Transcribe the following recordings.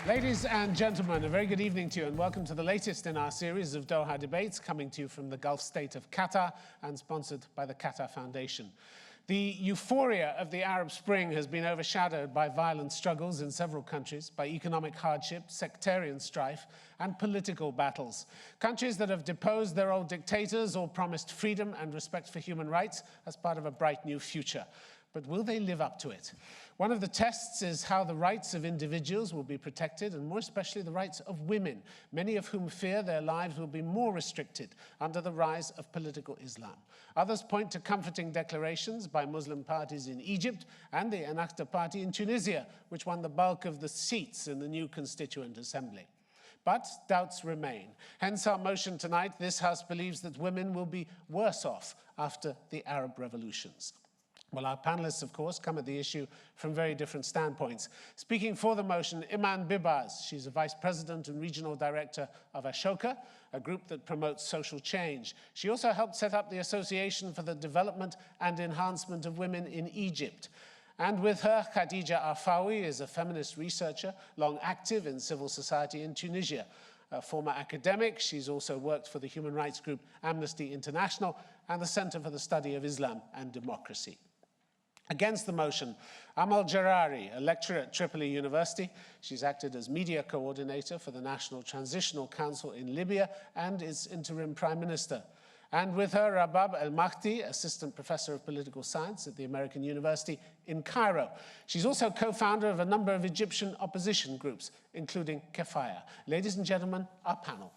Ladies and gentlemen, a very good evening to you and welcome to the latest in our series of Doha debates coming to you from the Gulf state of Qatar and sponsored by the Qatar Foundation. The euphoria of the Arab Spring has been overshadowed by violent struggles in several countries, by economic hardship, sectarian strife, and political battles. Countries that have deposed their old dictators or promised freedom and respect for human rights as part of a bright new future. But will they live up to it? One of the tests is how the rights of individuals will be protected, and more especially the rights of women, many of whom fear their lives will be more restricted under the rise of political Islam. Others point to comforting declarations by Muslim parties in Egypt and the Ennahda party in Tunisia, which won the bulk of the seats in the new Constituent Assembly. But doubts remain. Hence our motion tonight. This House believes that women will be worse off after the Arab revolutions. Well, our panelists, of course, come at the issue from very different standpoints. Speaking for the motion, Iman Bibas. She's a vice president and regional director of Ashoka, a group that promotes social change. She also helped set up the Association for the Development and Enhancement of Women in Egypt. And with her, Khadija Arfawi is a feminist researcher, long active in civil society in Tunisia. A former academic, she's also worked for the human rights group Amnesty International and the Center for the Study of Islam and Democracy. Against the motion, Amal Jarari, a lecturer at Tripoli University. She's acted as media coordinator for the National Transitional Council in Libya and is interim prime minister. And with her, Rabab El-Mahdi, assistant professor of political science at the American University in Cairo. She's also co-founder of a number of Egyptian opposition groups, including Kefaya. Ladies and gentlemen, our panel.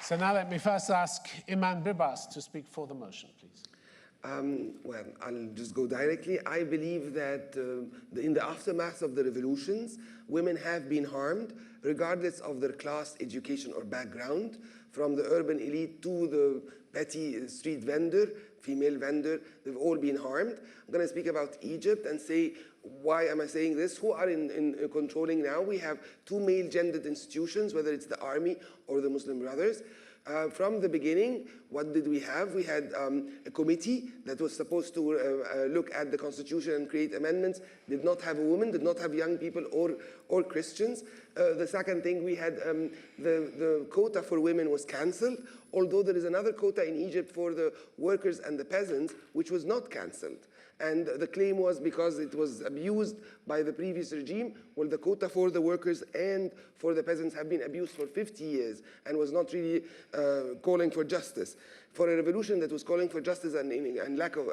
So now let me first ask Iman Bibas to speak for the motion, please. Well, I'll just go directly. I believe that in the aftermath of the revolutions, women have been harmed, regardless of their class, education, or background, from the urban elite to the petty street vendor, female vendor. They've all been harmed. I'm going to speak about Egypt and say, why am I saying this? Who are in controlling now? We have two male-gendered institutions, whether it's the army or the Muslim Brothers. From the beginning, what did we have? We had a committee that was supposed to look at the constitution and create amendments, did not have a woman, did not have young people or Christians. The second thing, we had the quota for women was cancelled, although there is another quota in Egypt for the workers and the peasants, which was not cancelled. And the claim was because it was abused by the previous regime. Well, the quota for the workers and for the peasants have been abused for 50 years and was not really calling for justice. For a revolution that was calling for justice and lack of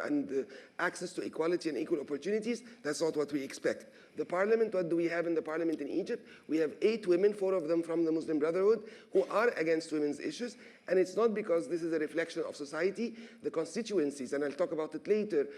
access to equality and equal opportunities, that's not what we expect. The parliament, what do we have in the parliament in Egypt? We have 8 women, 4 of them from the Muslim Brotherhood, who are against women's issues. And it's not because this is a reflection of society. The constituencies, and I'll talk about it later,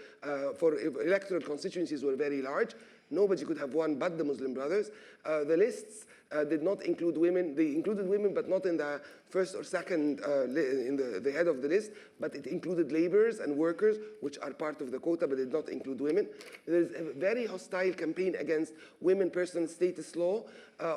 for electoral constituencies were very large. Nobody could have won but the Muslim Brothers. The lists did not include women. They included women, but not in the first or second, in the head of the list, but it included laborers and workers, which are part of the quota, but did not include women. There's a very hostile campaign against women personal status law,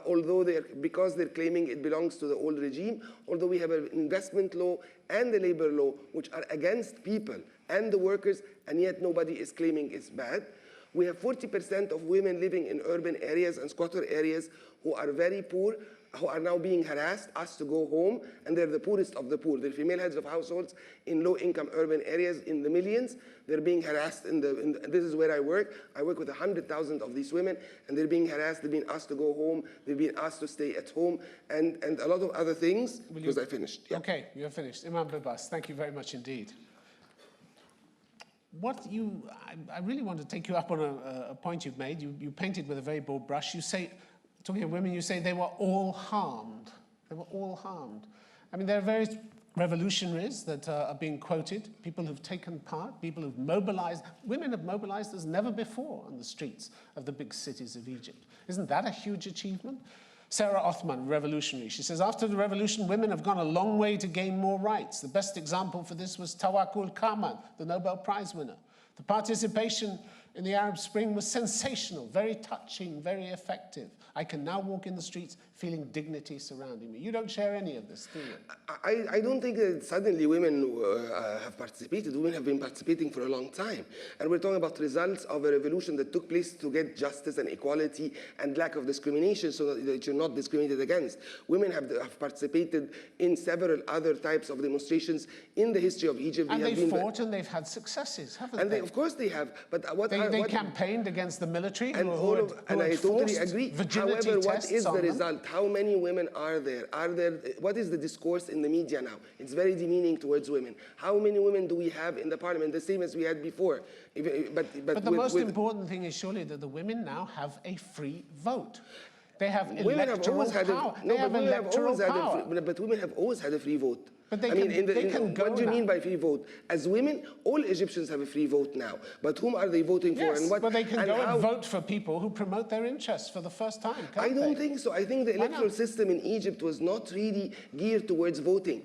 although because they're claiming it belongs to the old regime, although we have an investment law and the labor law, which are against people and the workers, and yet nobody is claiming it's bad. We have 40% of women living in urban areas and squatter areas who are very poor, who are now being harassed, asked to go home, and they're the poorest of the poor. They're female heads of households in low-income urban areas in the millions. They're being harassed this is where I work. I work with 100,000 of these women, and they're being harassed. They're being asked to go home. They're being asked to stay at home, and a lot of other things, because I finished. Yeah. Okay, you're finished. Iman Bibas, thank you very much indeed. I really want to take you up on a point you've made. You painted with a very bold brush. You say, talking of women, you say they were all harmed. They were all harmed. I mean, there are various revolutionaries that are being quoted, people who've taken part, people who've mobilized. Women have mobilized as never before on the streets of the big cities of Egypt. Isn't that a huge achievement? Sarah Othman, revolutionary. She says, after the revolution, women have gone a long way to gain more rights. The best example for this was Tawakkul Kamal, the Nobel Prize winner. The participation in the Arab Spring was sensational, very touching, very effective. I can now walk in the streets feeling dignity surrounding me. You don't share any of this, do you? I don't think that suddenly women have participated. Women have been participating for a long time. And we're talking about results of a revolution that took place to get justice and equality and lack of discrimination so that you're not discriminated against. Women have participated in several other types of demonstrations in the history of Egypt. And they've fought and they've had successes, haven't they? Of course they have. But they campaigned against the military and I totally agree. However, what is the result? How many women are there? What is the discourse in the media now? It's very demeaning towards women. How many women do we have in the parliament? The same as we had before. But the most important thing is surely that the women now have a free vote. They have electoral power. But women have always had a free vote. But they can go. What do you mean by free vote? As women, all Egyptians have a free vote now. But whom are they voting for? Yes, but they can go and vote for people who promote their interests for the first time, can't they? I don't think so. I think the electoral system in Egypt was not really geared towards voting.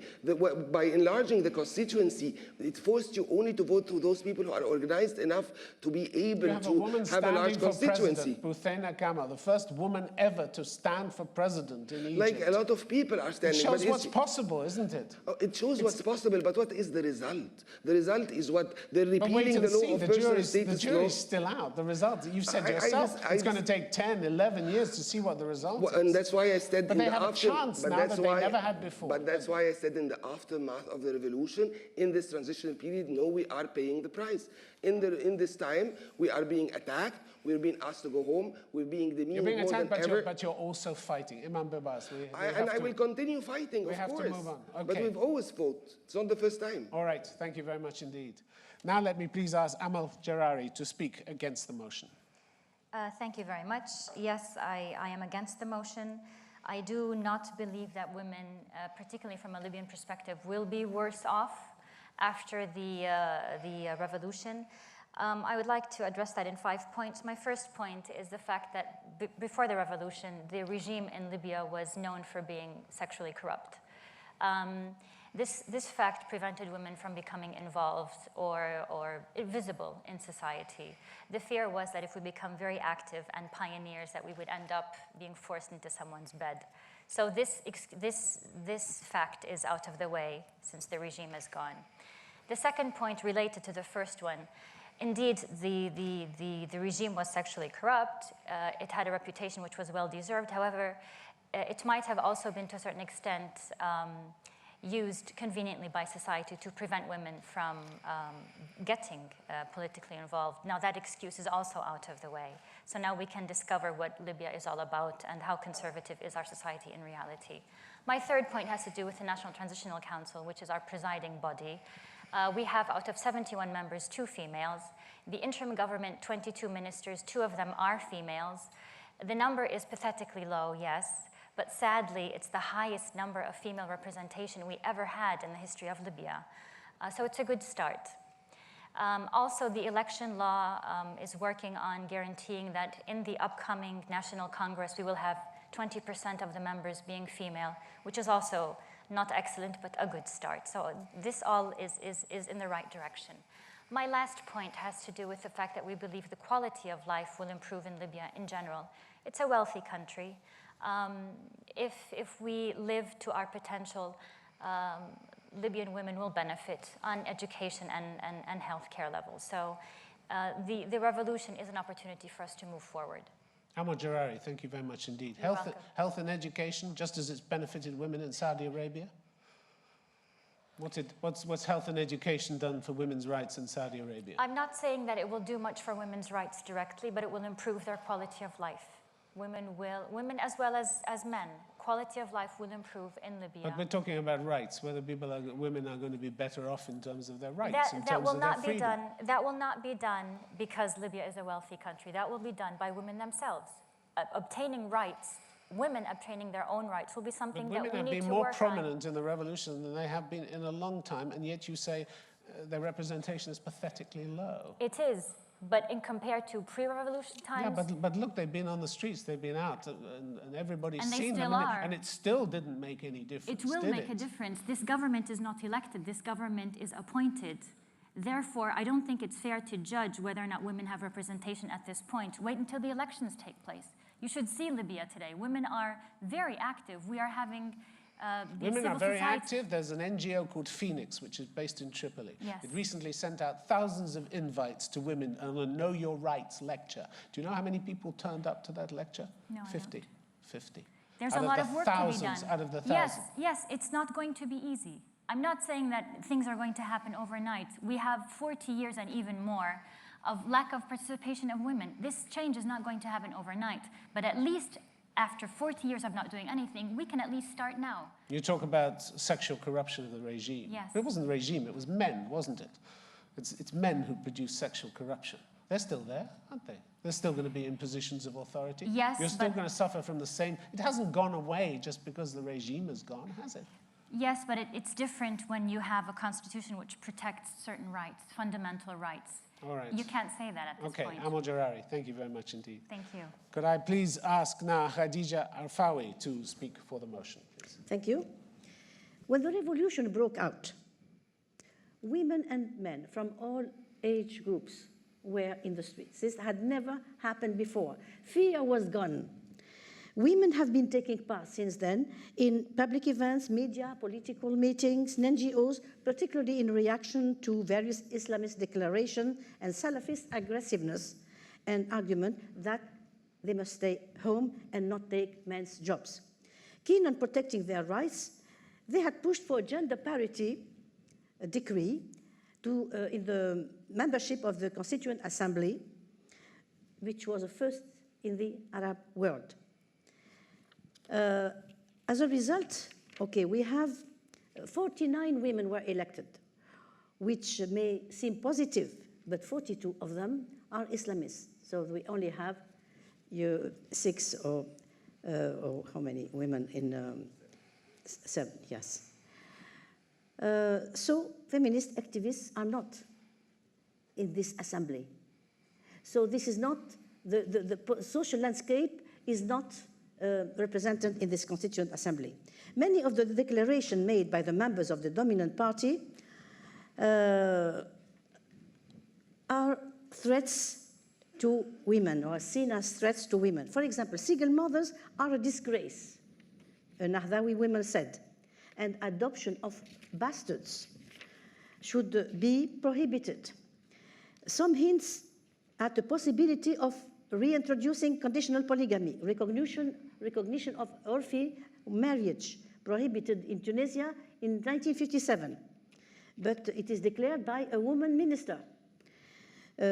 By enlarging the constituency, it forced you only to vote through those people who are organized enough to be able to have a large constituency. Buthaina Kama, the first woman ever to stand for president in Egypt. Like a lot of people are standing. It shows what's possible, isn't it? It shows what's possible, but what is the result? The result is what they're repealing the law of personal status. The jury's still out. The result, you said yourself, it's going to take 10, 11 years to see what the result is. And that's why I said but they have a chance now that they never had before. But that's why I said in the aftermath of the revolution, in this transition period, no, we are paying the price. In this time, we are being attacked. We're being asked to go home. We're being demeaned more than ever. You're being attacked, but you're also fighting. Imam Bibas, I will continue fighting, of course. We have to move on. Okay. But we've always fought. It's not the first time. All right. Thank you very much indeed. Now let me please ask Amal Jarari to speak against the motion. Thank you very much. Yes, I am against the motion. I do not believe that women, particularly from a Libyan perspective, will be worse off after the revolution. I would like to address that in 5 points. My first point is the fact that before the revolution, the regime in Libya was known for being sexually corrupt. This fact prevented women from becoming involved or visible in society. The fear was that if we become very active and pioneers, that we would end up being forced into someone's bed. So this fact is out of the way since the regime is gone. The second point related to the first one, indeed, the regime was sexually corrupt. It had a reputation which was well-deserved. However, it might have also been, to a certain extent, used conveniently by society to prevent women from getting politically involved. Now, that excuse is also out of the way. So now we can discover what Libya is all about and how conservative is our society in reality. My third point has to do with the National Transitional Council, which is our presiding body. We have, out of 71 members, 2 females. The interim government, 22 ministers, 2 of them are females. The number is pathetically low, yes, but sadly, it's the highest number of female representation we ever had in the history of Libya. So it's a good start. Also, the election law is working on guaranteeing that in the upcoming National Congress, we will have 20% of the members being female, which is also not excellent, but a good start. So this all is in the right direction. My last point has to do with the fact that we believe the quality of life will improve in Libya in general. It's a wealthy country. If we live to our potential, Libyan women will benefit on education and healthcare levels. So the revolution is an opportunity for us to move forward. Ahmad Jarari, thank you very much indeed. You're Health and education, just as it's benefited women in Saudi Arabia? What's health and education done for women's rights in Saudi Arabia? I'm not saying that it will do much for women's rights directly, but it will improve their quality of life. Women as well as men, quality of life will improve in Libya. But we're talking about rights, whether women are going to be better off in terms of their rights, that will not be done because Libya is a wealthy country. That will be done by women themselves. Obtaining rights, women obtaining their own rights will be something that we need to work on. Women have been more prominent in the revolution than they have been in a long time, and yet you say their representation is pathetically low. It is. But in compared to pre-revolution times... Yeah, but look, they've been on the streets, they've been out, and everybody's seen them. And it still didn't make any difference, It will make a difference. This government is not elected. This government is appointed. Therefore, I don't think it's fair to judge whether or not women have representation at this point. Wait until the elections take place. You should see Libya today. Women are very active. We are having women are very active. There's an NGO called Phoenix, which is based in Tripoli. Yes. It recently sent out thousands of invites to women on a Know Your Rights lecture. Do you know how many people turned up to that lecture? No, 50. 50. There's out a lot of work to be done. Out of the Yes, thousands. yes, it's not going to be easy. I'm not saying that things are going to happen overnight. We have 40 years and even more of lack of participation of women. This change is not going to happen overnight, but at least after 40 years of not doing anything, we can at least start now. You talk about sexual corruption of the regime. Yes. It wasn't the regime, it was men, wasn't it? It's men who produce sexual corruption. They're still there, aren't they? They're still going to be in positions of authority. Yes, You're still going to suffer from the same. It hasn't gone away just because the regime is gone, has it? Yes, but it's different when you have a constitution which protects certain rights, fundamental rights. All right. You can't say that at this point. Okay, Moderator, thank you very much indeed. Thank you. Could I please ask now Khadija Arfawi to speak for the motion, please? Thank you. When the revolution broke out, women and men from all age groups were in the streets. This had never happened before. Fear was gone. Women have been taking part since then in public events, media, political meetings, and NGOs, particularly in reaction to various Islamist declarations and Salafist aggressiveness and argument that they must stay home and not take men's jobs. Keen on protecting their rights, they had pushed for gender parity decree in the membership of the Constituent Assembly, which was the first in the Arab world. As a result, we have 49 women were elected, which may seem positive, but 42 of them are Islamists. So we only have 6 or how many women in 7, yes. So feminist activists are not in this assembly. So this is not, the social landscape is not represented in this Constituent Assembly. Many of the declarations made by the members of the dominant party are threats to women, or seen as threats to women. For example, single mothers are a disgrace, a Nahdawi woman said, and adoption of bastards should be prohibited. Some hints at the possibility of reintroducing conditional polygamy, recognition of Urfi marriage, prohibited in Tunisia in 1957, but it is declared by a woman minister.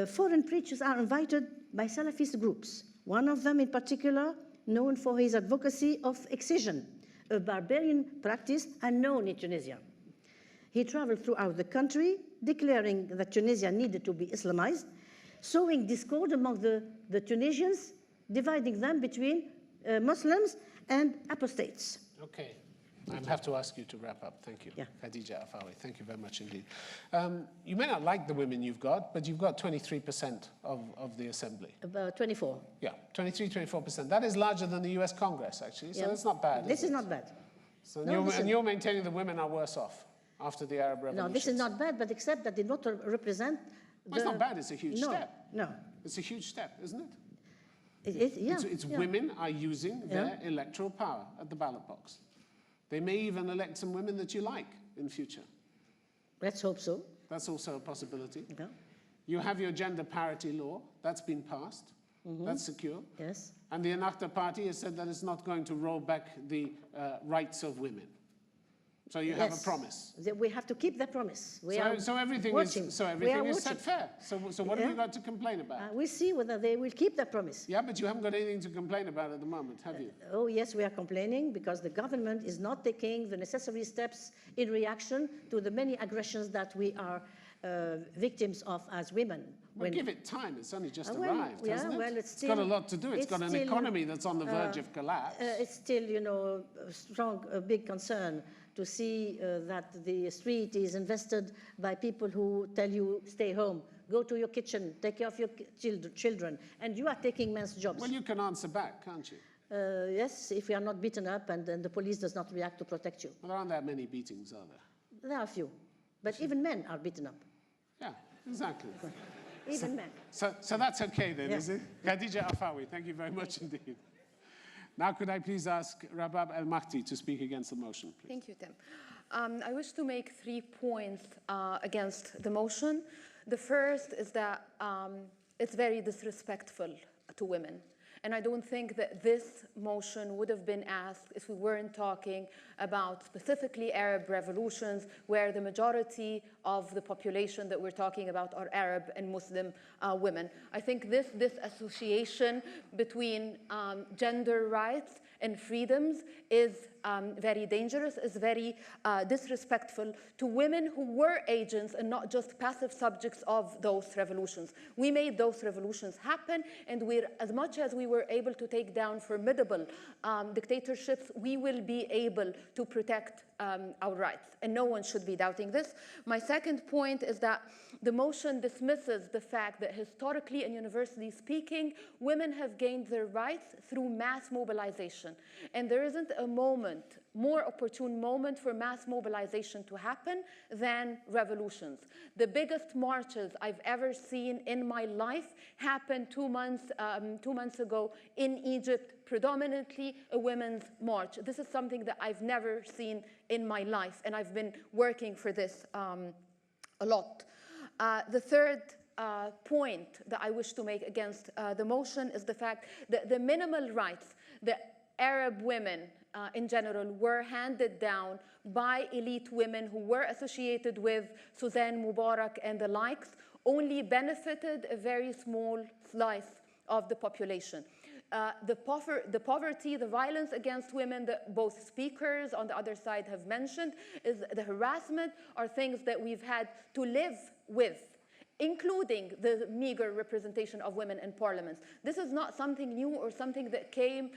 Foreign preachers are invited by Salafist groups, one of them in particular known for his advocacy of excision, a barbarian practice unknown in Tunisia. He traveled throughout the country, declaring that Tunisia needed to be Islamized, sowing discord among the Tunisians, dividing them between Muslims and apostates. Okay. I have to ask you to wrap up. Thank you. Yeah. Khadija Arfawi, thank you very much indeed. You may not like the women you've got, but you've got 23% of the assembly. About 24. Yeah, 23, 24%. That is larger than the US Congress, actually, so Yeah. that's not bad. This is not bad. So No, and you're maintaining the women are worse off after the Arab Revolution. No, this is not bad, but except that they don't represent Well, it's not bad, it's a huge step. No. It's a huge step, isn't it? Yeah. It's yeah. women are using their electoral power at the ballot box. They may even elect some women that you like in future. Let's hope so. That's also a possibility. Yeah. You have your gender parity law. That's been passed. That's secure. Yes. And the Ennahda party has said that it's not going to roll back the rights of women. So you have a promise. We have to keep that promise. So everything is set fair. So what have you got to complain about? We'll see whether they will keep that promise. Yeah, but you haven't got anything to complain about at the moment, have you? Oh, yes, we are complaining because the government is not taking the necessary steps in reaction to the many aggressions that we are victims of as women. Well, give it time. It's only just arrived, hasn't it? Well, it's got a lot to do. It's got an economy that's on the verge of collapse. It's still, a big concern to see that the street is invested by people who tell you, stay home, go to your kitchen, take care of your children, and you are taking men's jobs. Well, you can answer back, can't you? Yes, if we are not beaten up and then the police does not react to protect you. Well, there aren't that many beatings, are there? There are a few, but even men are beaten up. Yeah, exactly. Even men. So that's okay then, Yeah. is it? Khadija Afawi, thank you very much indeed. Now could I please ask Rabab El-Mahdi to speak against the motion, please? Thank you, Tim. I wish to make 3 points against the motion. The first is that it's very disrespectful to women. And I don't think that this motion would have been asked if we weren't talking about specifically Arab revolutions, where the majority of the population that we're talking about are Arab and Muslim women. I think this association between gender rights and freedoms is very dangerous, is very disrespectful to women who were agents and not just passive subjects of those revolutions. We made those revolutions happen, and as much as we were able to take down formidable dictatorships, we will be able to protect our rights, and no one should be doubting this. My second point is that the motion dismisses the fact that historically and universally speaking, women have gained their rights through mass mobilization. And there isn't a more opportune moment for mass mobilization to happen than revolutions. The biggest marches I've ever seen in my life happened 2 months ago in Egypt, predominantly a women's march. This is something that I've never seen in my life, and I've been working for this a lot. The third point that I wish to make against the motion is the fact that the minimal rights that Arab women in general were handed down by elite women who were associated with Suzanne Mubarak and the likes only benefited a very small slice of the population. The poverty, the violence against women that both speakers on the other side have mentioned, is the harassment, are things that we've had to live with, including the meager representation of women in parliaments. This is not something new or something that came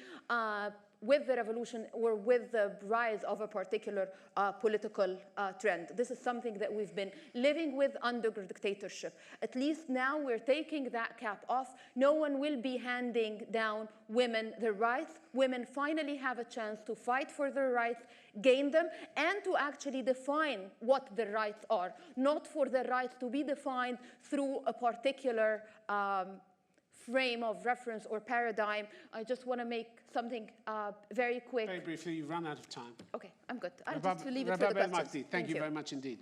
with the revolution or with the rise of a particular political trend. This is something that we've been living with under dictatorship. At least now we're taking that cap off. No one will be handing down women their rights. Women finally have a chance to fight for their rights, gain them, and to actually define what their rights are, not for their rights to be defined through a particular frame of reference or paradigm. I just want to make something very quick. Very briefly, you've run out of time. Okay, I'm good. I'll just leave it for the Rabab questions. El-Mahdi, thank you very much indeed.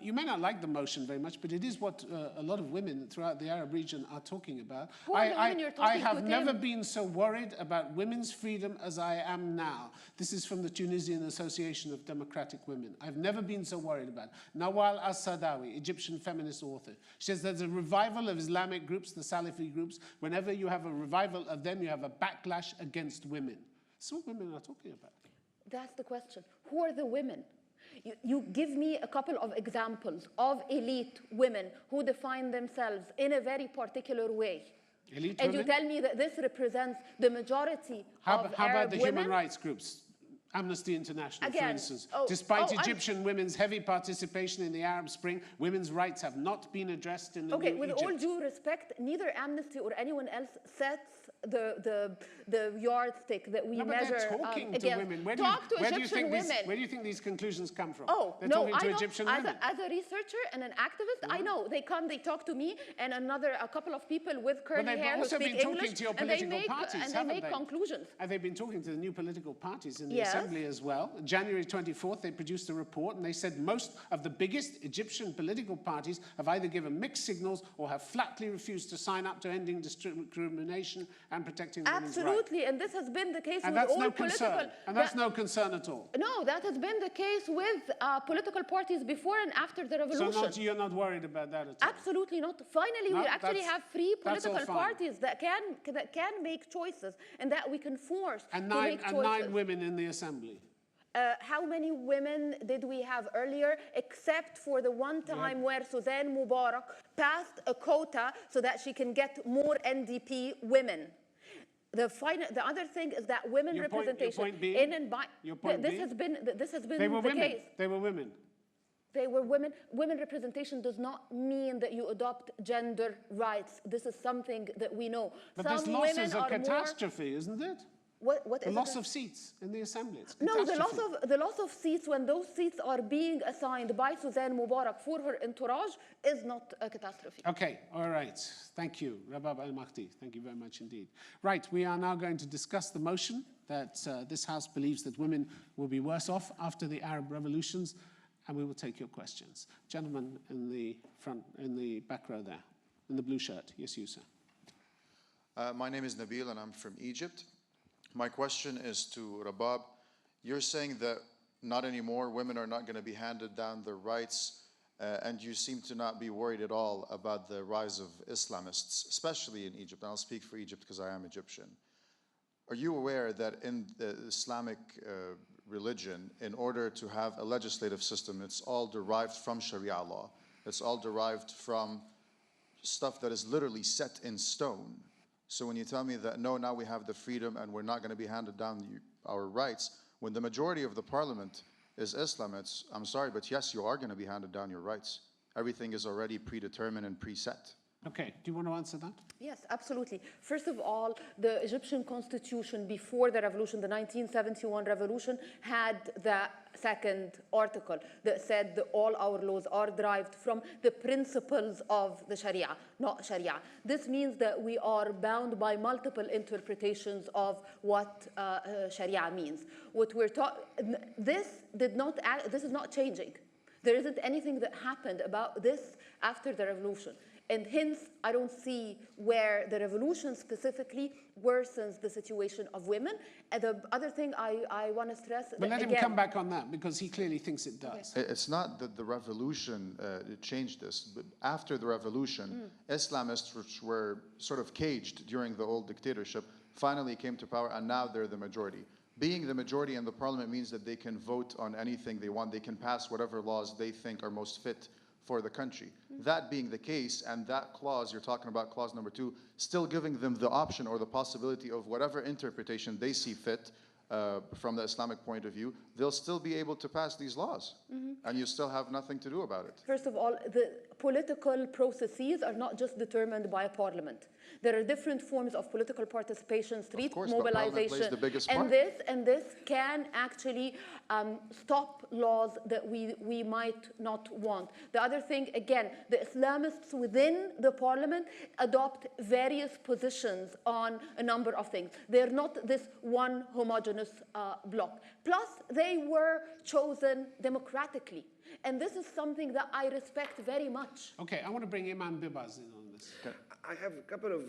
You may not like the motion very much, but it is what a lot of women throughout the Arab region are talking about. Who are the women you're talking I have to, never Tim? been so worried about women's freedom as I am now. This is from the Tunisian Association of Democratic Women. I've never been so worried about it. Nawal Al-Sadawi, Egyptian feminist author. She says there's a revival of Islamic groups, the Salafi groups. Whenever you have a revival of them, you have a backlash against women. That's what women are talking about. That's the question. Who are the women? You give me a couple of examples of elite women who define themselves in a very particular way. Elite and women? You tell me that this represents the majority of How Arab about the women? human rights groups? Amnesty International, for Again, instance. Despite Egyptian women's heavy participation in the Arab Spring, women's rights have not been addressed in the new with Egypt. all due respect, neither Amnesty or anyone else sets the yardstick that we measure They're talking to against. women. Where do you think these conclusions come from? They're talking to Egyptian women. As a researcher and an activist, I know they talk to me and a couple of people with curly hair who speak English, and they make conclusions. And they've been talking to the new political parties in the assembly as well. January 24th, they produced a report, and they said most of the biggest Egyptian political parties have either given mixed signals or have flatly refused to sign up to ending discrimination and protecting women's rights. Absolutely, and this has been the case and with that's all no political... concern. And that's no concern at all. No, that has been the case with political parties before and after the revolution. So you're not worried about that at all? Absolutely not. Finally, we actually have free political parties that can make choices and that we can force to make choices. And 9 women in the assembly. How many women did we have earlier, except for the one time where Suzanne Mubarak passed a quota so that she can get more NDP women? The other thing is that women representation in and by this has been the case. They were women. They were women. Women representation does not mean that you adopt gender rights. This is something that we know. But this loss is a catastrophe, isn't it? What The is loss it? of seats in the assembly. It's No, catastrophe. the loss of seats when those seats are being assigned by Suzanne Mubarak for her entourage is not a catastrophe. Okay, all right. Thank you, Rabab Al-Mahdi. Thank you very much indeed. Right, we are now going to discuss the motion that this House believes that women will be worse off after the Arab revolutions, and we will take your questions. Gentleman in the front, in the back row there, in the blue shirt. Yes, you, sir. My name is Nabil and I'm from Egypt. My question is to Rabab. You're saying that not anymore, women are not going to be handed down their rights, and you seem to not be worried at all about the rise of Islamists, especially in Egypt. And I'll speak for Egypt because I am Egyptian. Are you aware that in the Islamic religion, in order to have a legislative system, it's all derived from Sharia law. It's all derived from stuff that is literally set in stone. So when you tell me that, no, now we have the freedom and we're not going to be handed down our rights, when the majority of the parliament is Islam, I'm sorry, but yes, you are going to be handed down your rights. Everything is already predetermined and preset. Okay, do you want to answer that? Yes, absolutely. First of all, the Egyptian constitution before the revolution, the 1971 revolution, had the second article that said that all our laws are derived from the principles of the Sharia, not Sharia. This means that we are bound by multiple interpretations of what Sharia means. What we're this is not changing. There isn't anything that happened about this after the revolution. And hence, I don't see where the revolution specifically worsens the situation of women. And the other thing I want to stress... But let him come back on that, because he clearly thinks it does. Okay. It's not that the revolution changed this. But after the revolution, Islamists, which were sort of caged during the old dictatorship, finally came to power, and now they're the majority. Being the majority in the parliament means that they can vote on anything they want. They can pass whatever laws they think are most fit for the country. That being the case, and that clause, you're talking about clause number 2, still giving them the option or the possibility of whatever interpretation they see fit from the Islamic point of view, they'll still be able to pass these laws. And you still have nothing to do about it. First of all, the political processes are not just determined by a parliament. There are different forms of political participation, street mobilization, plays the biggest part. and this can actually stop laws that we might not want. The other thing, again, the Islamists within the parliament adopt various positions on a number of things. They're not this one homogeneous bloc. Plus, they were chosen democratically. And this is something that I respect very much. Okay, I want to bring Imam Bibas in on this. I have a couple of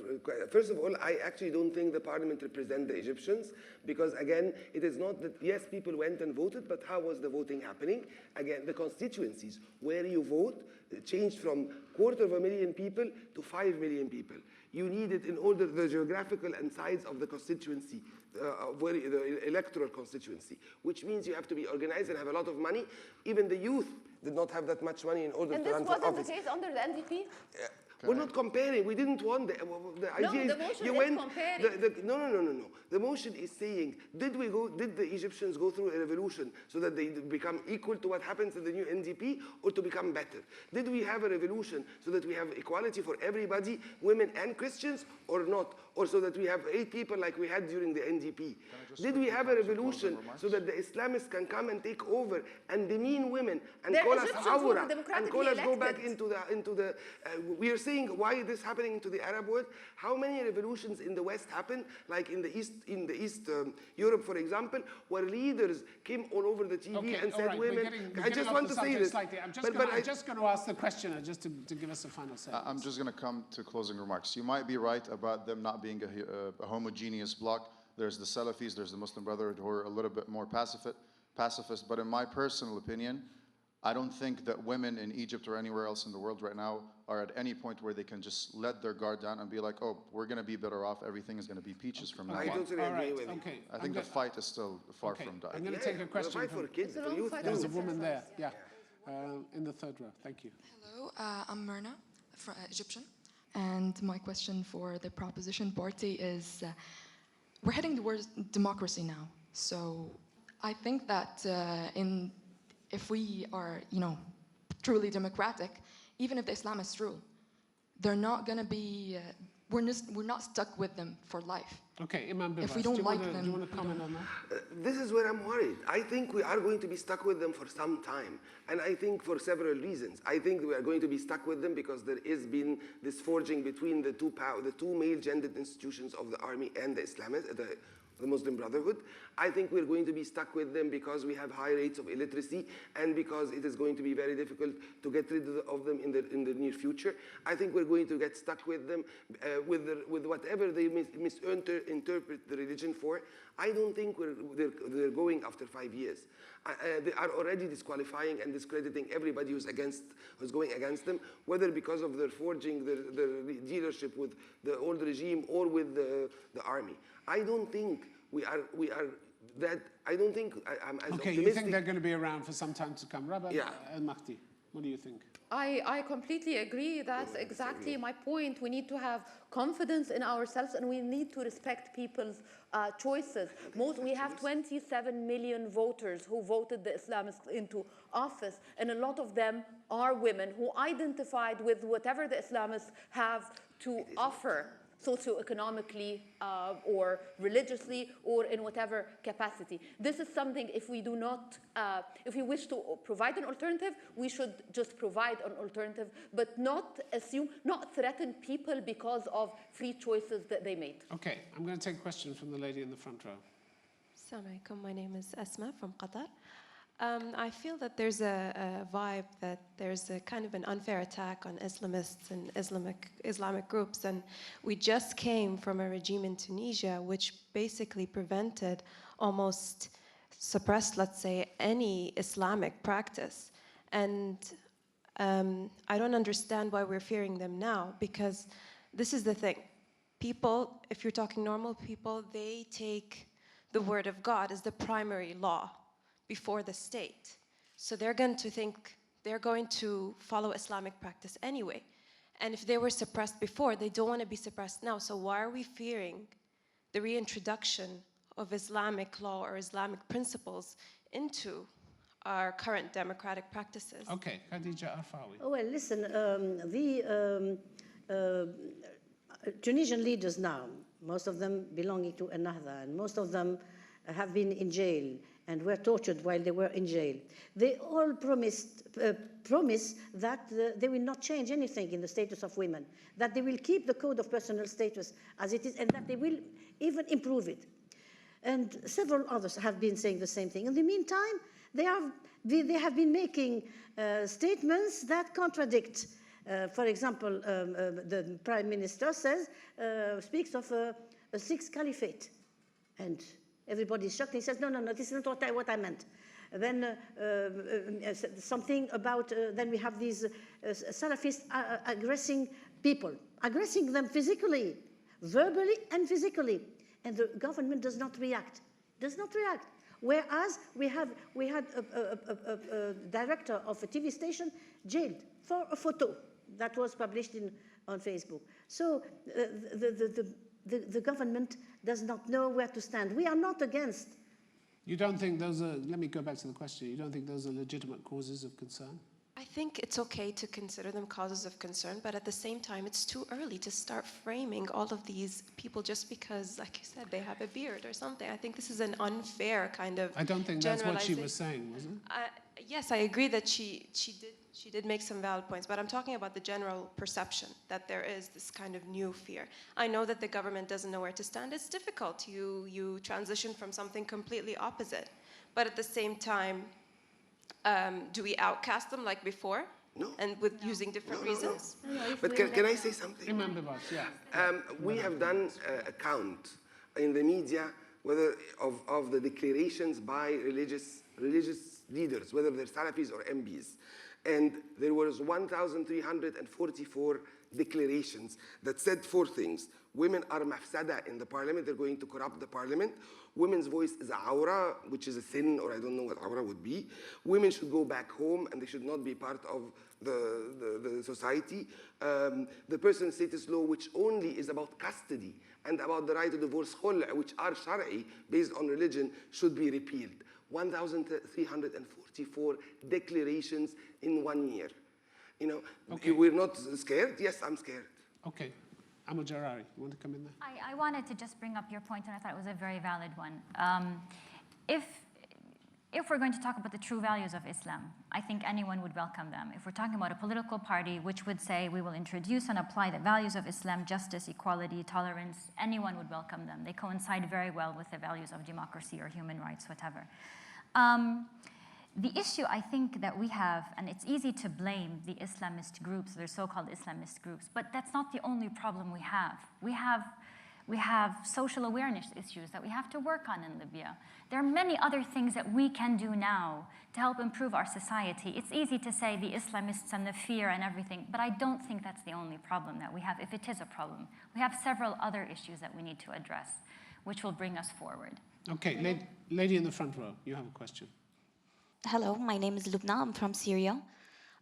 first of all, I actually don't think the parliament represents the Egyptians, because again, it is not that, yes, people went and voted, but how was the voting happening? Again, the constituencies where you vote changed from 250,000 people to 5 million people. You need it in order the geographical and size of the constituency, the electoral constituency, which means you have to be organized and have a lot of money. Even the youth did not have that much money in order to run for office. And this wasn't the case under the NDP? We're not comparing. We didn't want the idea. No, the motion you is went, comparing. No. The motion is saying, did the Egyptians go through a revolution so that they become equal to what happens in the new NDP, or to become better? Did we have a revolution so that we have equality for everybody, women and Christians, or not? Or so that we have 8 people like we had during the NDP? Did we have a revolution so that the Islamists can come and take over and demean women and call us awra and call us go back into the we are saying why this happening into the Arab world? How many revolutions in the West happened, like in the East Europe, for example, where leaders came all over the TV and said, women. I just want to say this. I'm just going to ask the questioner just to give us a final say. I'm just going to come to closing remarks. You might be right about them not being a homogeneous bloc. There's the Salafis, there's the Muslim Brotherhood who are a little bit more pacifist. But in my personal opinion, I don't think that women in Egypt or anywhere else in the world right now are at any point where they can just let their guard down and be like, oh, we're going to be better off. Everything is going to be peaches from now on. I totally agree with you. Okay. I think the fight is still far from done. I'm going to take a question fight from for kids, for youth. There's a woman there, yeah, in the third row. Thank you. Hello, I'm Myrna, Egyptian. And my question for the proposition party is, we're heading towards democracy now. So I think that if we are, truly democratic, even if the Islamists rule, they're not going to be we're not stuck with them for life. Okay, Imam Bibas, If we don't do you like want them, to we comment on that? This is where I'm worried. I think we are going to be stuck with them for some time. And I think for several reasons. I think we are going to be stuck with them because there has been this forging between the two male-gendered institutions of the army and the Muslim Brotherhood. I think we're going to be stuck with them because we have high rates of illiteracy and because it is going to be very difficult to get rid of them in the near future. I think we're going to get stuck with them with whatever they misinterpret the religion for. I don't think they're going after 5 years. They are already disqualifying and discrediting everybody who's going against them, whether because of their forging their dealership with the old regime or with the army. I don't think we are that. I don't think I'm as okay, optimistic. you think they're going to be around for some time to come. Rabbi Al-Mahdi, what do you think? I completely agree. That's exactly my point. We need to have confidence in ourselves and we need to respect people's choices. We have 27 million voters who voted the Islamists into office, and a lot of them are women who identified with whatever the Islamists have to offer, socioeconomically or religiously or in whatever capacity. This is something, if we wish to provide an alternative, we should just provide an alternative, but not threaten people because of free choices that they made. Okay, I'm going to take a question from the lady in the front row. Assalamu alaikum. My name is Asma from Qatar. I feel that there's a vibe that there's a kind of an unfair attack on Islamists and Islamic groups, and we just came from a regime in Tunisia which basically prevented, almost suppressed, let's say, any Islamic practice. And I don't understand why we're fearing them now, because this is the thing. People, if you're talking normal people, they take the word of God as the primary law before the state. So they're going to think they're going to follow Islamic practice anyway. And if they were suppressed before, they don't want to be suppressed now. So why are we fearing the reintroduction of Islamic law or Islamic principles into our current democratic practices? Okay, Khadija Arfawi. Well, listen, the Tunisian leaders now, most of them belonging to Ennahda, and most of them have been in jail and were tortured while they were in jail. They all promise that they will not change anything in the status of women, that they will keep the code of personal status as it is, and that they will even improve it. And several others have been saying the same thing. In the meantime, they have been making statements that contradict. For example, the Prime Minister speaks of a sixth caliphate, and everybody's shocked. He says, no, this is not what I meant. Then something about, then we have these Salafists aggressing people, aggressing them physically, verbally and physically. And the government does not react, Whereas we had a director of a TV station jailed for a photo that was published on Facebook. So the government does not know where to stand. We are not against. You don't think those are, let me go back to the question, you don't think those are legitimate causes of concern? I think it's okay to consider them causes of concern, but at the same time, it's too early to start framing all of these people just because, like you said, they have a beard or something. I think this is an unfair kind of I don't think that's what she was saying, was it? Yes, I agree that she did make some valid points, but I'm talking about the general perception that there is this kind of new fear. I know that the government doesn't know where to stand. It's difficult. You transition from something completely opposite. But at the same time, do we outcast them like before? No. And using different reasons? No. But can I say something? Remember, boss, yeah. We have done a count in the media whether of the declarations by religious leaders, whether they're Salafis or MBs. And there was 1,344 declarations that said 4 things. Women are mafsada in the parliament. They're going to corrupt the parliament. Women's voice is awra, which is a sin, or I don't know what awra would be. Women should go back home, and they should not be part of the society. The person's status law, which only is about custody and about the right to divorce, khul', which are shari'i, based on religion, should be repealed. 1,344 declarations in 1 year. You know, okay. We're not scared. Yes, I'm scared. Okay. Jarari, you want to come in there? I wanted to just bring up your point, and I thought it was a very valid one. If we're going to talk about the true values of Islam, I think anyone would welcome them. If we're talking about a political party which would say we will introduce and apply the values of Islam, justice, equality, tolerance, anyone would welcome them. They coincide very well with the values of democracy or human rights, whatever. The issue I think that we have, and it's easy to blame the Islamist groups, their so-called Islamist groups, but that's not the only problem we have. We have social awareness issues that we have to work on in Libya. There are many other things that we can do now to help improve our society. It's easy to say the Islamists and the fear and everything, but I don't think that's the only problem that we have, if it is a problem. We have several other issues that we need to address, which will bring us forward. Okay, lady in the front row, you have a question. Hello, my name is Lubna. I'm from Syria.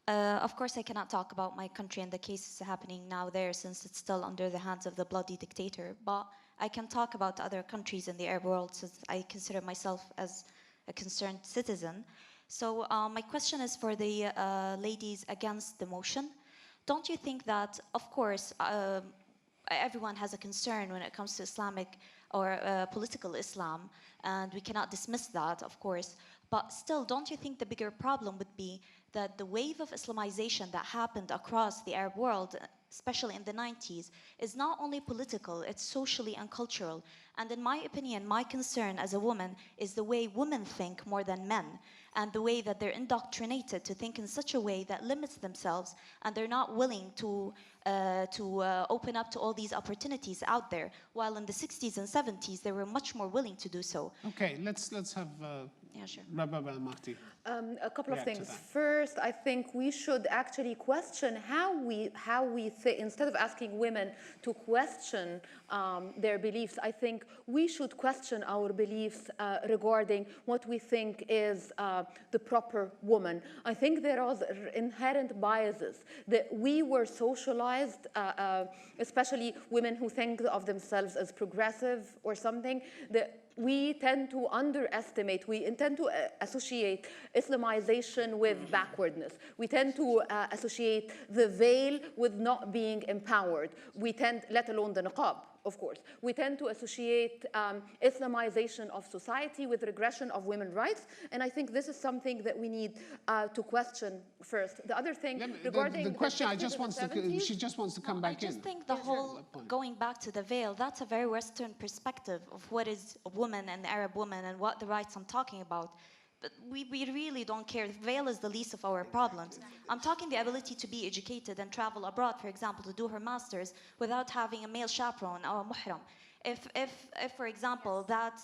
Of course, I cannot talk about my country and the cases happening now there since it's still under the hands of the bloody dictator, but I can talk about other countries in the Arab world since I consider myself as a concerned citizen. So my question is for the ladies against the motion. Don't you think that, of course, everyone has a concern when it comes to Islamic or political Islam, and we cannot dismiss that, of course, but still, don't you think the bigger problem would be that the wave of Islamization that happened across the Arab world, especially in the 90s, is not only political, it's socially and cultural. And in my opinion, my concern as a woman is the way women think more than men, and the way that they're indoctrinated to think in such a way that limits themselves, and they're not willing to open up to all these opportunities out there, while in the 60s and 70s, they were much more willing to do so. Okay, let's have Yeah, sure. Rababa and Mahdi. A couple of react to things. that. First, I think we should actually question how we think. Instead of asking women to question their beliefs, I think we should question our beliefs regarding what we think is the proper woman. I think there are inherent biases that we were socialized, especially women who think of themselves as progressive or something, that we tend to underestimate, we tend to associate Islamization with backwardness. We tend to associate the veil with not being empowered. We tend, let alone the niqab, of course. We tend to associate Islamization of society with regression of women's rights, and I think this is something that we need to question first. The other thing regarding the question, she just wants to come back in. I just think the whole going back to the veil, that's a very Western perspective of what is a woman and the Arab woman and what the rights I'm talking about. But we really don't care. The veil is the least of our problems. I'm talking the ability to be educated and travel abroad, for example, to do her master's without having a male chaperone or a muhram. If for example, that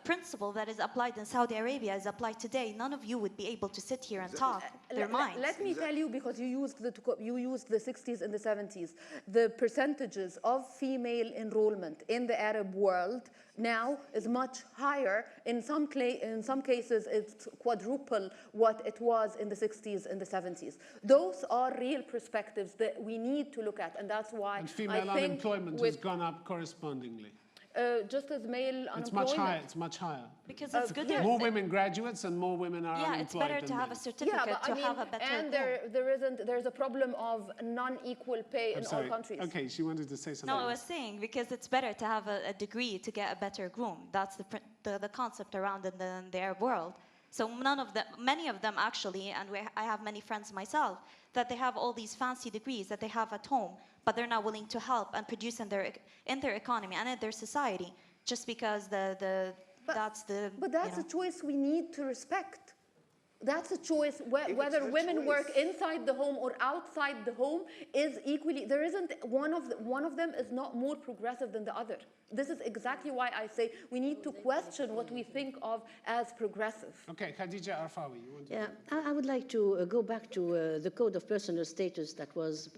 principle that is applied in Saudi Arabia is applied today, none of you would be able to sit here and talk their minds. Let me tell you, because you used the 60s and the 70s, the percentages of female enrollment in the Arab world now is much higher. In some cases, it's quadruple what it was in the 60s and the 70s. Those are real perspectives that we need to look at, and that's why And female unemployment has gone up correspondingly. Just as male It's unemployment. it's much higher. Because it's good. More women graduates and more women are unemployed. Yeah, it's better to have a certificate to have a better. And there's a problem of non-equal pay in all countries. Okay, she wanted to say something. No, I was saying because it's better to have a degree to get a better groom. That's the concept around in the Arab world. So many of them actually, and I have many friends myself, that they have all these fancy degrees that they have at home, but they're not willing to help and produce in their economy and in their society, just because that's a choice we need to respect. That's a choice. Whether women work inside the home or outside the home is equally. There isn't one of them is not more progressive than the other. This is exactly why I say we need to question what we think of as progressive. Okay, Khadija Arfawi, you want to? Yeah, I would like to go back to the Code of Personal Status that was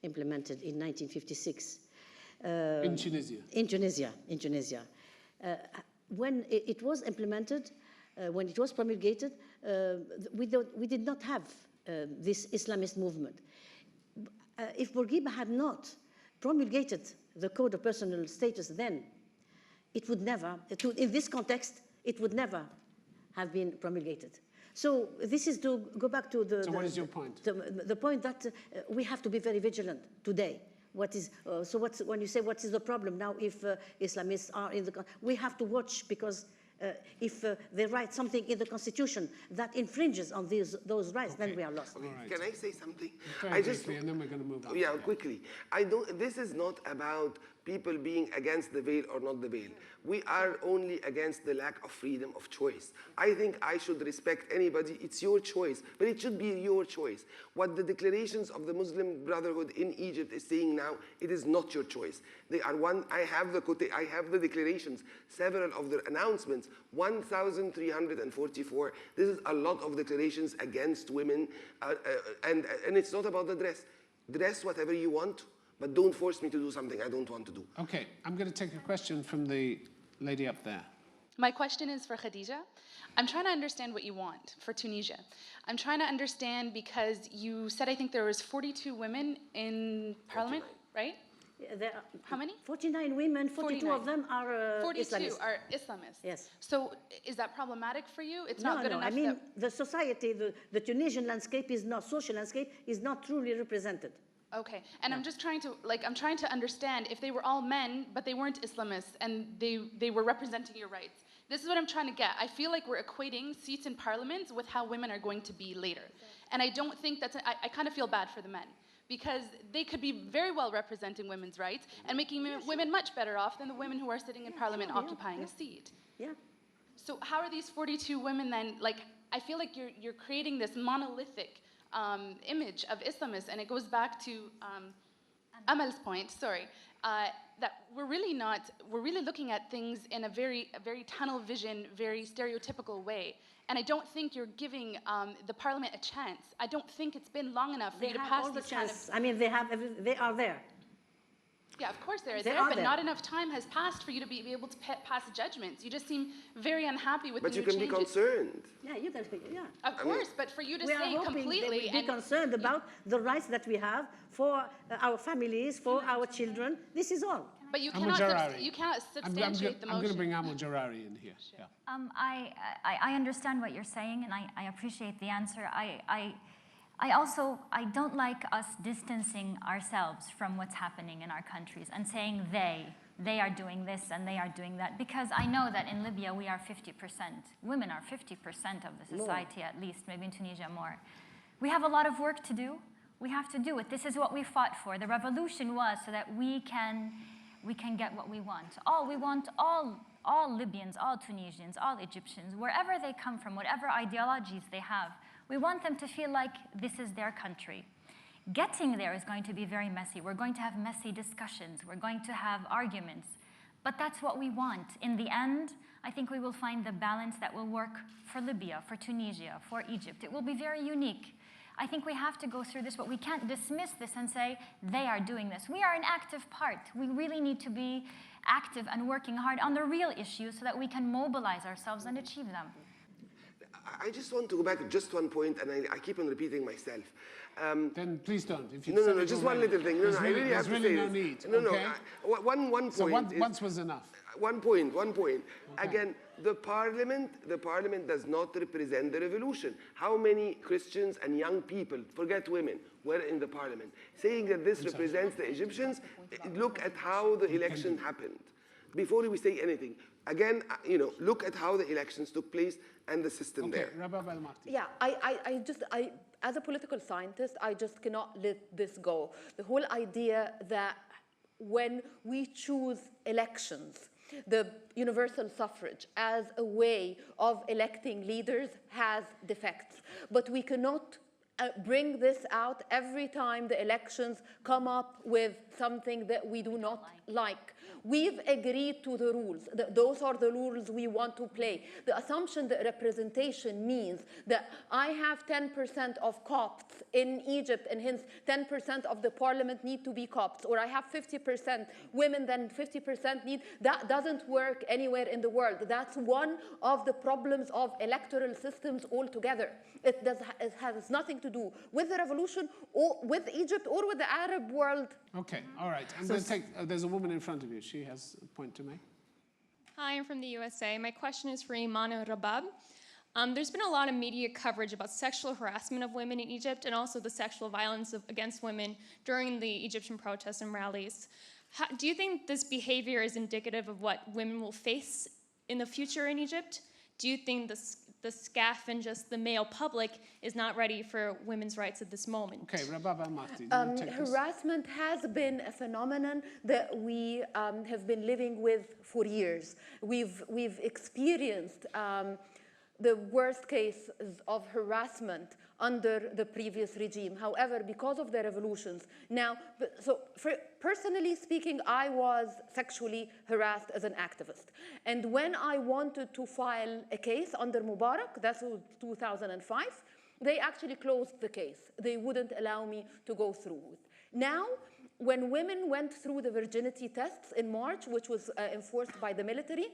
implemented in 1956. In Tunisia. In Tunisia. When it was implemented, when it was promulgated, we did not have this Islamist movement. If Bourguiba had not promulgated the Code of Personal Status then, in this context, it would never have been promulgated. So this is to go back to So what is your point? The point that we have to be very vigilant today What is, so what's, when you say what is the problem now if Islamists are in the, we have to watch because if they write something in the constitution that infringes on those rights, then we are lost. Okay. Right. Can I say something? Very quickly, and then we're going to move on. Yeah, quickly. This is not about people being against the veil or not the veil. We are only against the lack of freedom of choice. I think I should respect anybody. It's your choice, but it should be your choice. What the declarations of the Muslim Brotherhood in Egypt is saying now, it is not your choice. They are one. I have the declarations, several of their announcements, 1,344. This is a lot of declarations against women, and it's not about the dress. Dress whatever you want. But don't force me to do something I don't want to do. Okay, I'm going to take a question from the lady up there. My question is for Khadija. I'm trying to understand what you want for Tunisia. I'm trying to understand because you said I think there was 42 women in parliament, 49. Right? Yeah, there are how many? 49 women, 42 49. of them are 42 Islamists. are Islamists. Yes. So is that problematic for you? It's No, not good no, enough. I mean, the society, the Tunisian landscape is not, social landscape is not truly represented. Okay, and I'm just trying to, I'm trying to understand if they were all men, but they weren't Islamists, and they were representing your rights. This is what I'm trying to get. I feel like we're equating seats in parliament with how women are going to be later. And I don't think that's, I kind of feel bad for the men, because they could be very well representing women's rights and making women much better off than the women who are sitting in parliament occupying a seat. Yeah. So how are these 42 women then, I feel like you're creating this monolithic image of Islamists, and it goes back to Amal's point, that we're really looking at things in a very tunnel vision, very stereotypical way. And I don't think you're giving the parliament a chance. I don't think it's been long enough for you to pass this kind of... I mean, they are there. Yeah, of course they're there, but not enough time has passed for you to be able to pass judgments. You just seem very unhappy with the new changes. But you can be concerned. Yeah, you can. Yeah. Of course, but for you to say completely and be concerned about the rights that we have for our families, for our children. This is all. But you cannot substantiate the motion. I'm going to bring Amal Jarari in here. Sure. Yeah. I understand what you're saying, and I appreciate the answer. I don't like us distancing ourselves from what's happening in our countries and saying they are doing this and they are doing that, because I know that in Libya we are 50%. Women are 50% of the society, at least, maybe in Tunisia more. We have a lot of work to do. We have to do it. This is what we fought for. The revolution was so that we can get what we want. We want all Libyans, all Tunisians, all Egyptians, wherever they come from, whatever ideologies they have, we want them to feel like this is their country. Getting there is going to be very messy. We're going to have messy discussions. We're going to have arguments. But that's what we want. In the end, I think we will find the balance that will work for Libya, for Tunisia, for Egypt. It will be very unique. I think we have to go through this, but we can't dismiss this and say, they are doing this. We are an active part. We really need to be active and working hard on the real issues so that we can mobilize ourselves and achieve them. I just want to go back to just one point, and I keep on repeating myself. Then please don't. If you no, just one little thing. I really have to say no need. Okay? One point. So once was enough. One point. Okay. Again, the parliament does not represent the revolution. How many Christians and young people, forget women, were in the parliament? Saying that this represents the Egyptians, look at how the election happened. Before we say anything, again, look at how the elections took place and the system there. Yeah, I as a political scientist, I just cannot let this go. The whole idea that when we choose elections, the universal suffrage as a way of electing leaders has defects. But we cannot bring this out every time the elections come up with something that we do not like. We've agreed to the rules. Those are the rules we want to play. The assumption that representation means that I have 10% of Copts in Egypt, and hence 10% of the parliament need to be Copts, or I have 50% women, then 50% need, that doesn't work anywhere in the world. That's one of the problems of electoral systems altogether. It has nothing to do with the revolution, or with Egypt, or with the Arab world. Okay, all right. I'm going to take, there's a woman in front of you. She has a point to make. Hi, I'm from the USA. My question is for Iman and Rabab. There's been a lot of media coverage about sexual harassment of women in Egypt and also the sexual violence against women during the Egyptian protests and rallies. Do you think this behavior is indicative of what women will face in the future in Egypt? Do you think the SCAF and just the male public is not ready for women's rights at this moment? Okay, Rababa Marti, do you take this? Harassment has been a phenomenon that we have been living with for years. We've experienced the worst cases of harassment under the previous regime. However, because of the revolutions, now, personally speaking, I was sexually harassed as an activist. And when I wanted to file a case under Mubarak, that's 2005, they actually closed the case. They wouldn't allow me to go through it. Now, when women went through the virginity tests in March, which was enforced by the military,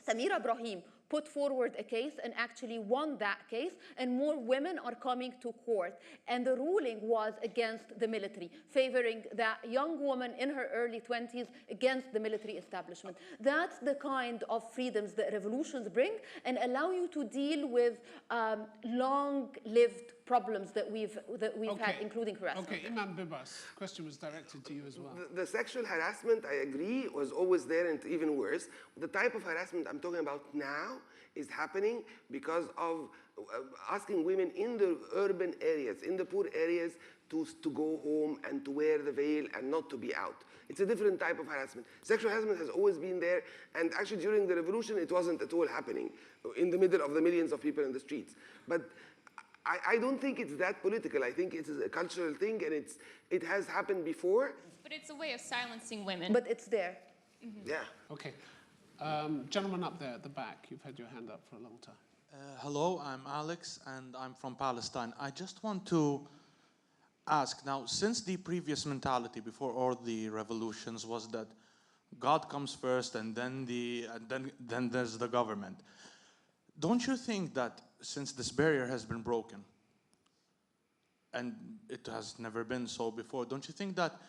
Samira Ibrahim put forward a case and actually won that case, and more women are coming to court. And the ruling was against the military, favoring that young woman in her early 20s against the military establishment. That's the kind of freedoms that revolutions bring and allow you to deal with long-lived problems that we've had, including harassment. Okay, Imam Bibas, question was directed to you as well. The sexual harassment, I agree, was always there and even worse. The type of harassment I'm talking about now is happening because of asking women in the urban areas, in the poor areas, to go home and to wear the veil and not to be out. It's a different type of harassment. Sexual harassment has always been there, and actually during the revolution it wasn't at all happening in the middle of the millions of people in the streets. But I don't think it's that political. I think it's a cultural thing, and it has happened before. But it's a way of silencing women. But it's there. Mm-hmm. Yeah. Okay. Gentleman up there at the back, you've had your hand up for a long time. Hello, I'm Alex, and I'm from Palestine. I just want to ask, now, since the previous mentality before all the revolutions was that God comes first and then there's the government, don't you think that since this barrier has been broken, and it has never been so before, don't you think that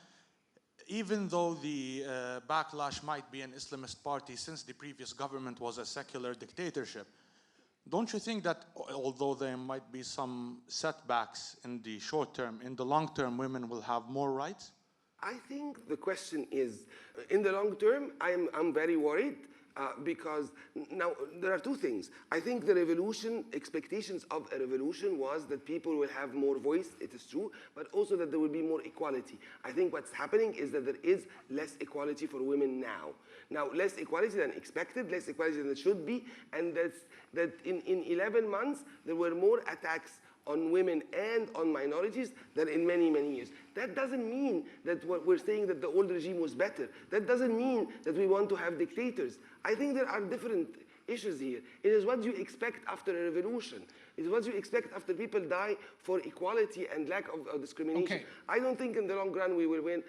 even though the backlash might be an Islamist party, since the previous government was a secular dictatorship, don't you think that although there might be some setbacks in the short term, in the long term, women will have more rights? I think the question is, in the long term, I'm very worried. Because now there are two things. I think the revolution, expectations of a revolution was that people will have more voice, it is true, but also that there will be more equality. I think what's happening is that there is less equality for women now. Now, less equality than expected, less equality than it should be, and that in 11 months there were more attacks on women and on minorities than in many, many years. That doesn't mean that what we're saying that the old regime was better. That doesn't mean that we want to have dictators. I think there are different issues here. It is what you expect after a revolution. It is what you expect after people die for equality and lack of discrimination. Okay. I don't think in the long run we will win.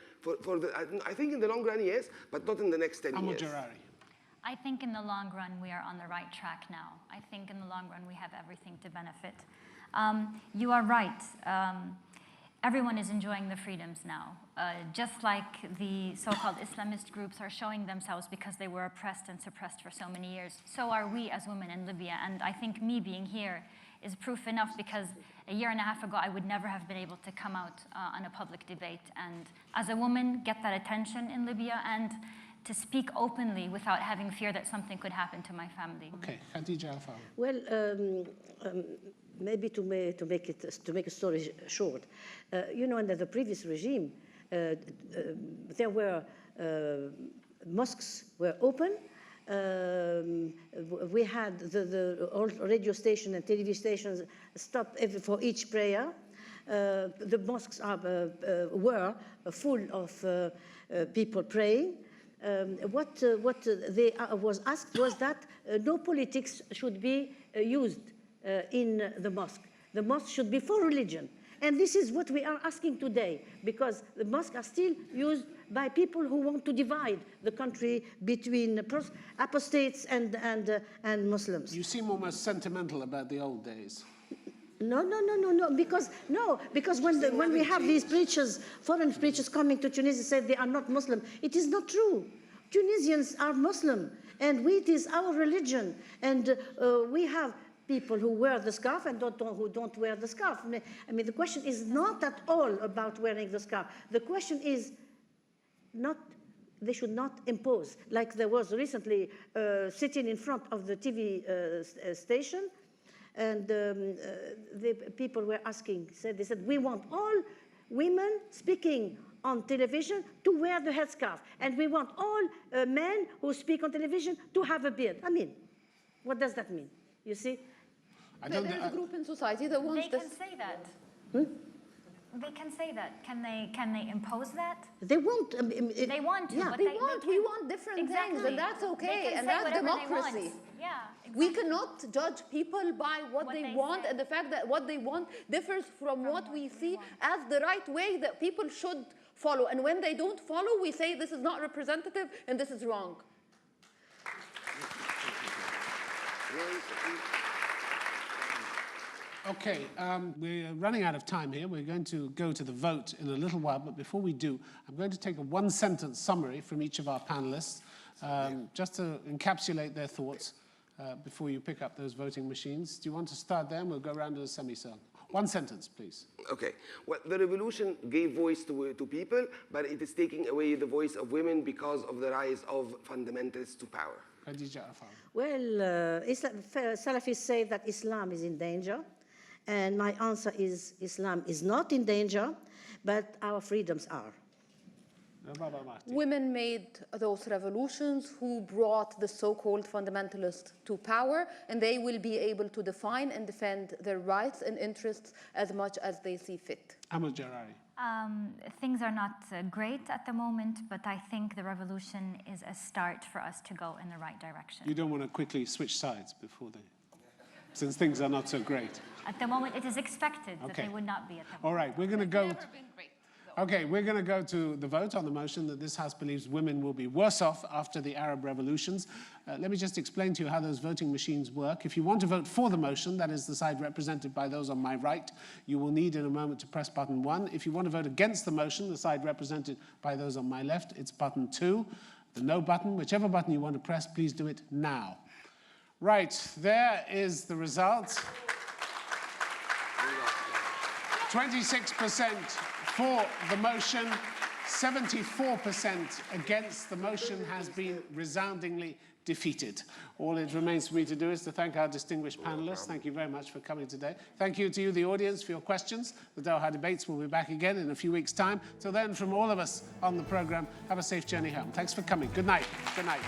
I think in the long run, yes, but not in the next 10 years. I think in the long run we are on the right track now. I think in the long run we have everything to benefit. You are right. Everyone is enjoying the freedoms now. Just like the so-called Islamist groups are showing themselves because they were oppressed and suppressed for so many years, so are we as women in Libya. And I think me being here is proof enough, because a year and a half ago I would never have been able to come out on a public debate and as a woman get that attention in Libya and to speak openly without having fear that something could happen to my family. Okay, Khadija Alfaro. Well, maybe to make a story short, you know, under the previous regime, there were mosques were open. We had the all radio station and TV stations stop for each prayer. The mosques were full of people praying. What they was asked was that no politics should be used in the mosque. The mosque should be for religion. And this is what we are asking today, because the mosques are still used by people who want to divide the country between apostates and Muslims. You seem almost sentimental about the old days. No, because when we have these preachers, foreign preachers coming to Tunisia, say they are not Muslim, it is not true. Tunisians are Muslim, and it is our religion, and we have people who wear the scarf and who don't wear the scarf. I mean, the question is not at all about wearing the scarf. The question is not, they should not impose. Like there was recently sitting in front of the TV station, and the people were asking, they said, we want all women speaking on television to wear the headscarf, and we want all men who speak on television to have a beard. I mean, what does that mean? You see? There's a group in society that wants They can say that. They can say that. Can they impose that? They won't. They want to. Yeah. But we want different things, and that's okay, and that's democracy. Yeah, exactly. We cannot judge people by what they want, and the fact that what they want differs from what we see as the right way that people should follow. And when they don't follow, we say this is not representative and this is wrong. Okay, we're running out of time here. We're going to go to the vote in a little while, but before we do, I'm going to take a one-sentence summary from each of our panelists, just to encapsulate their thoughts before you pick up those voting machines. Do you want to start there? We'll go around in a semicircle. One sentence, please. Okay. Well, the revolution gave voice to people, but it is taking away the voice of women because of the rise of fundamentalists to power. Well, Salafis say that Islam is in danger, and my answer is Islam is not in danger, but our freedoms are. Women made those revolutions who brought the so-called fundamentalists to power, and they will be able to define and defend their rights and interests as much as they see fit. Amal Jarari. Things are not great at the moment, but I think the revolution is a start for us to go in the right direction. You don't want to quickly switch sides before they, since things are not so great. At the moment, it is expected that they would not be at the moment. All right, we're going to go. Okay, we're going to go to the vote on the motion that this House believes women will be worse off after the Arab revolutions. Let me just explain to you how those voting machines work. If you want to vote for the motion, that is the side represented by those on my right, you will need in a moment to press button 1. If you want to vote against the motion, the side represented by those on my left, it's button 2. The no button, whichever button you want to press, please do it now. Right, there is the result. 26% for the motion, 74% against. The motion has been resoundingly defeated. All it remains for me to do is to thank our distinguished panelists. Thank you very much for coming today. Thank you to you, the audience, for your questions. The Doha debates will be back again in a few weeks' time. Till then, from all of us on the program, have a safe journey home. Thanks for coming. Good night. Good night.